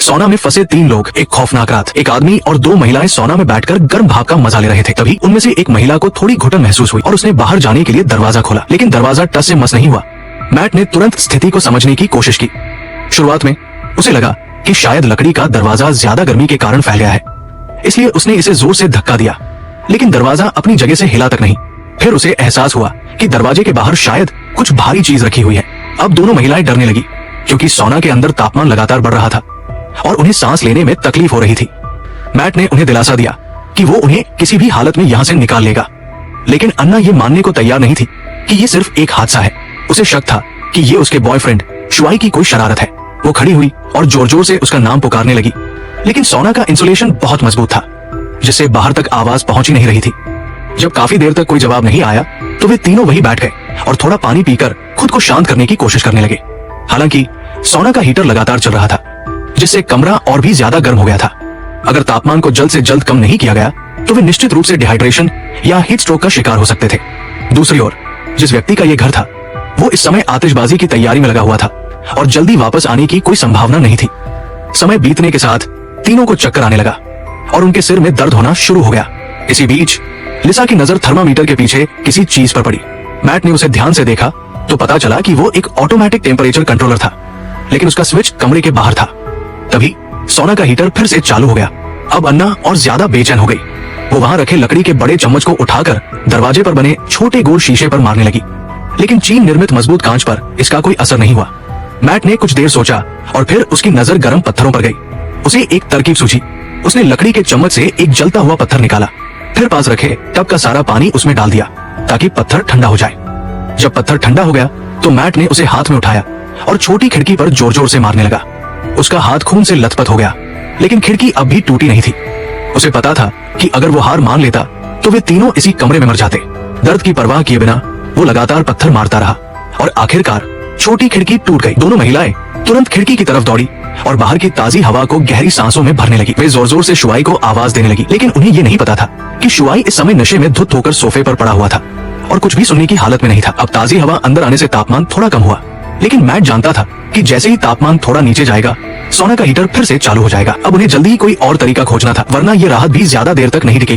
सौना में फंसे 3 लोग, एक खौफनाक रात। एक आदमी और 2 महिलाएं सौना में बैठकर गर्म भाप का मजा ले रहे थे। तभी उनमें से एक महिला को थोड़ी घुटन महसूस हुई और उसने बाहर जाने के लिए दरवाजा खोला, लेकिन दरवाजा टस से मस नहीं हुआ। मैट ने तुरंत स्थिति को समझने की कोशिश की। शुरुआत में उसे लगा कि शायद लकड़ी का दरवाजा ज्यादा गर्मी के कारण फैल गया है, इसलिए उसने इसे जोर से धक्का दिया, लेकिन दरवाजा अपनी जगह से हिला तक नहीं। फिर उसे एहसास हुआ कि दरवाजे के बाहर शायद कुछ भारी चीज रखी हुई है। अब दोनों महिलाएं डरने लगी, क्योंकि सौना के अंदर तापमान लगातार बढ़ रहा था और उन्हें सांस लेने में तकलीफ हो रही थी। मैट ने उन्हें दिलासा दिया कि वो उन्हें किसी भी हालत में यहाँ से निकाल लेगा, लेकिन अन्ना ये मानने को तैयार नहीं थी कि ये सिर्फ एक हादसा है। उसे शक था कि ये उसके बॉयफ्रेंड शुआई की कोई शरारत है। वो खड़ी हुई और जोर जोर से उसका नाम पुकारने लगी, लेकिन सौना का इंसुलेशन बहुत मजबूत था, जिससे बाहर तक आवाज पहुंच ही नहीं रही थी। जब काफी देर तक कोई जवाब नहीं आया तो वे तीनों वहीं बैठ गए और थोड़ा पानी पीकर खुद को शांत करने की कोशिश करने लगे। हालांकि सौना का हीटर लगातार चल रहा था, जिससे कमरा और भी ज्यादा गर्म हो गया था। अगर तापमान को जल्द से जल्द कम नहीं किया गया तो वे निश्चित रूप से डिहाइड्रेशन या हीट स्ट्रोक का शिकार हो सकते थे। दूसरी ओर जिस व्यक्ति का यह घर था, वो इस समय आतिशबाजी की तैयारी में लगा हुआ था और जल्दी वापस आने की कोई संभावना नहीं थी। समय बीतने के साथ तीनों को चक्कर आने लगा और उनके सिर में दर्द होना शुरू हो गया। इसी बीच लिसा की नजर थर्मामीटर के पीछे किसी चीज पर पड़ी। मैट ने उसे ध्यान से देखा तो पता चला कि वो एक ऑटोमेटिक टेम्परेचर कंट्रोलर था, लेकिन उसका स्विच कमरे के बाहर था। तभी सौना का हीटर फिर से चालू हो गया। अब अन्ना और ज्यादा बेचैन हो गई। वो वहां रखे लकड़ी के बड़े चम्मच को उठाकर दरवाजे पर बने छोटे गोल शीशे पर मारने लगी, लेकिन चीन निर्मित मजबूत कांच पर इसका कोई असर नहीं हुआ। मैट ने कुछ देर सोचा और फिर उसकी नजर गर्म पत्थरों पर गई। उसे एक तरकीब सूझी। उसने लकड़ी के चम्मच से एक जलता हुआ पत्थर निकाला, फिर पास रखे टब का सारा पानी उसमें डाल दिया ताकि पत्थर ठंडा हो जाए। जब पत्थर ठंडा हो गया तो मैट ने उसे हाथ में उठाया और छोटी खिड़की पर जोर जोर से मारने लगा। उसका हाथ खून से लथपथ हो गया, लेकिन खिड़की अब भी टूटी नहीं थी। उसे पता था कि अगर वो हार मान लेता तो वे तीनों इसी कमरे में मर जाते। दर्द की परवाह किए बिना वो लगातार पत्थर मारता रहा और आखिरकार छोटी खिड़की टूट गई। दोनों महिलाएं तुरंत खिड़की की तरफ दौड़ी और बाहर की ताजी हवा को गहरी सांसों में भरने लगी। वे जोर जोर से शुआई को आवाज देने लगी, लेकिन उन्हें ये नहीं पता था कि शुआई इस समय नशे में धुत होकर सोफे पर पड़ा हुआ था और कुछ भी सुनने की हालत में नहीं था। अब ताजी हवा अंदर आने से तापमान थोड़ा कम हुआ, लेकिन मैट जानता था कि जैसे ही तापमान थोड़ा नीचे जाएगा सौना का हीटर फिर से चालू हो जाएगा। अब उन्हें जल्दी ही कोई और तरीका खोजना था, वरना ये राहत भी ज्यादा देर तक नहीं टिकेगी।